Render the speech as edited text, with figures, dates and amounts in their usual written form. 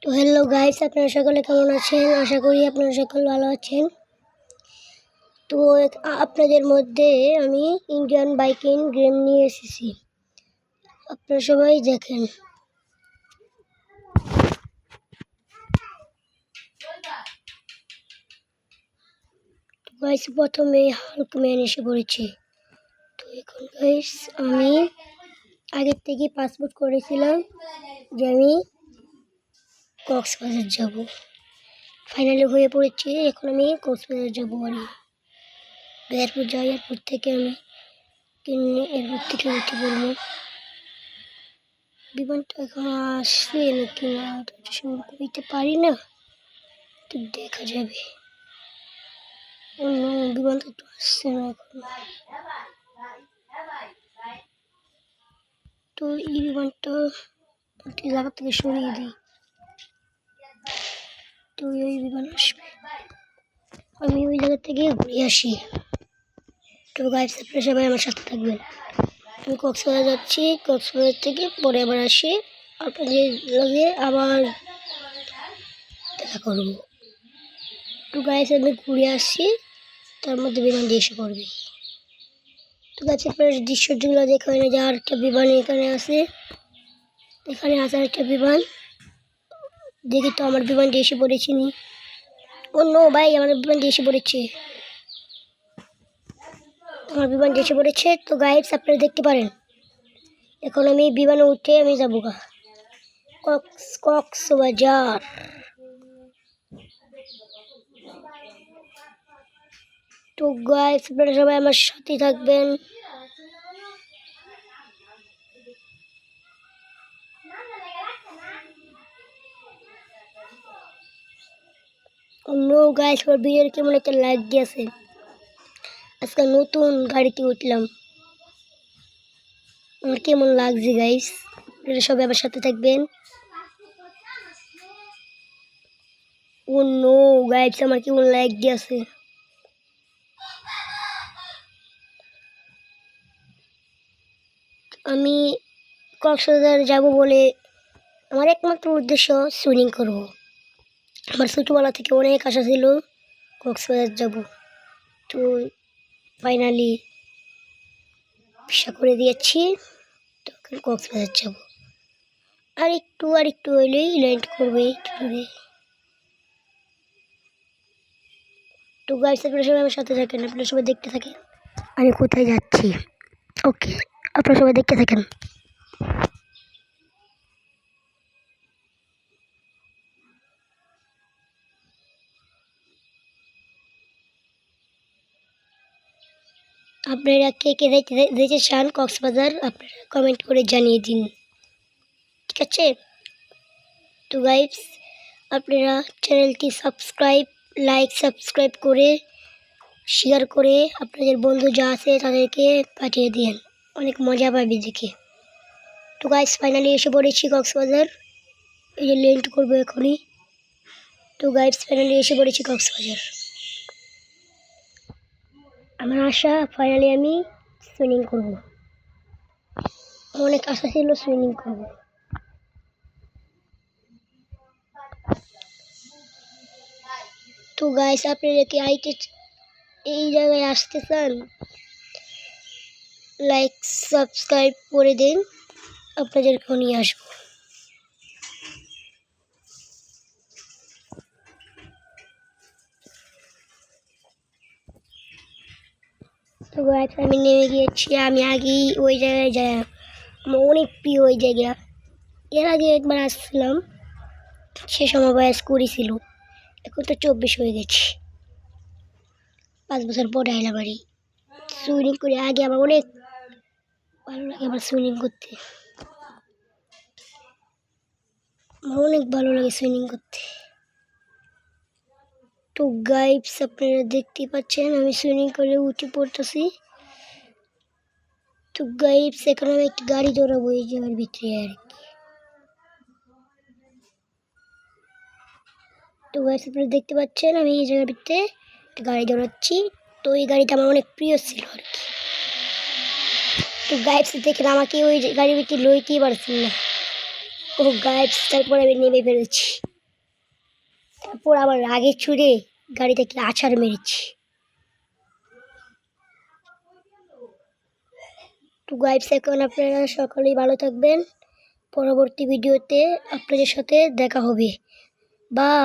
তো hello guys, আপনারা সকলে কেমন আছেন? আশা করি আপনারা সকল ভালো আছেন। তো আপনাদের মধ্যে আমি ইন্ডিয়ান বাইকিং গেম নিয়ে এসেছি, আপনারা সবাই দেখেন। গাইস, প্রথমে হাল্কম্যান এসে পড়েছে। তো এখন গাইস আমি আগের থেকে পাসপোর্ট করেছিলাম যে আমি কক্সবাজার যাব। ফাইনালি হয়ে পড়েছে, এখন আমি কক্সবাজার যাবো। আর এয়ারপোর্ট যাই, এয়ারপোর্ট থেকে আমি এয়ারপোর্ট থেকে উঠে পড়বো। বিমানটা এখন আসবে নাকি না বলতে পারি না, তো দেখা যাবে। অন্য বিমানটা তো আসছে না এখন। তো এই বিমানটা জায়গা থেকে সরিয়ে দিই, তো ওই বিমান আসবে, আমি ওই জায়গা থেকে ঘুরে আসি। তো গাইস, আপনারা সবাই আমার সাথে থাকবেন। আমি কক্সবাজার যাচ্ছি, কক্সবাজার থেকে পরে আবার আসি, আপনাদের লগে আবার দেখা করবো। তো গাইস, আমি ঘুরে আসছি, তার মধ্যে বিমানটি এসে পড়বে। তো গাইস, আপনার দৃশ্যগুলো দেখেন, যে আর একটা বিমান এখানে আছে, এখানে আছে আর একটা বিমান। দেখি তো আমার বিমানটি এসে পড়েছে নি। অন্য ভাই, আমার বিমানটি এসে পড়েছে, আমার বিমানটি এসে পড়েছে। তো গাইস, আপনারা দেখতে পারেন, এখন আমি বিমানে উঠে আমি যাবো কক্সবাজার। তো গাইস, আপনারা সবাই আমার সাথে থাকবেন। নো গাইস, আমার ভিডিওর কেমন একটা লাইক দিয়েছে। আজকে নতুন গাড়িতে উঠলাম, আমার কেমন লাগছে গাইস, আপনারা সবাই আমার সাথে থাকবেন। ও নো গাইস, আমার কেমন লাইক দিয়েছে। আমি কক্সবাজার যাব বলে আমার একমাত্র উদ্দেশ্য সুইমিং করব। আমার ছোটোবেলা থেকে অনেক আশা ছিল কক্সবাজার যাব। তো ফাইনালি ভিসা করে দিয়েছি, তখন কক্সবাজার যাব। আর একটু হইলেই ল্যান্ড করবে একটু দূরে। তো গাইস, আপনারা সবাই আমার সাথে থাকেন, আপনারা সবাই দেখতে থাকেন আমি কোথায় যাচ্ছি। ওকে, আপনারা সবাই দেখতে থাকেন। আপনারা কে কে যেতে চান কক্সবাজার, আপনারা কমেন্ট করে জানিয়ে দিন, ঠিক আছে? তো গাইস, আপনারা চ্যানেলটি সাবস্ক্রাইব করে শেয়ার করে আপনাদের বন্ধু যা আছে তাদেরকে পাঠিয়ে দিন, অনেক মজা পাবে দেখে। তো গাইস, ফাইনালি এসে পড়েছি কক্সবাজার, এই যে ল্যান্ড করবো এখনই। তো গাইস, ফাইনালি এসে পড়েছি কক্সবাজার। আমার আশা ফাইনালি আমি সুইমিং করব, অনেক আশা ছিল সুইমিং করব। তো গাইস, আপনারা কি এই জায়গায় আসতে চান, লাইক সাবস্ক্রাইব করে দিন, আপনাদেরকে নিয়ে আসবো। তো গাইস, আমি নেমে গিয়েছি, আমি আগেই ওই জায়গায় যাই, আমার অনেক প্রিয় ওই জায়গা। এর আগে একবার আসছিলাম, সে সময় বয়স 20 ছিল, এখন তো 24 হয়ে গেছি। 5 বছর পরে আইলাম বাড়ি। সুইমিং করে আগে আমার অনেক ভালো লাগে, আমার সুইমিং করতে, আমার অনেক ভালো লাগে সুইমিং করতে। তো গাইস, আপনারা দেখতে পাচ্ছেন আমি সুইমিং করে উঠে পড়তেছি। তো গাইস, এখন আমি একটি গাড়ি দৌড়াবো এই জায়গার ভিতরে আর কি। তো গাইস, আপনারা দেখতে পাচ্ছেন আমি এই জায়গার ভিতরে একটা গাড়ি দৌড়াচ্ছি। তো এই গাড়িটা আমার অনেক প্রিয় ছিল আর কি। তো গাইস, দেখেন আমাকে ওই গাড়ির ভিতরে লইতেই পারছেন না। ও গাইস, তারপরে আমি নেমে ফেলেছি। তারপর আবার রাগে ছুড়ে গাড়িটাকে আছাড় মেরেছি। তো গাইস এখন আপনারা সকলেই ভালো থাকবেন। পরবর্তী ভিডিওতে আপনাদের সাথে দেখা হবে। বাই।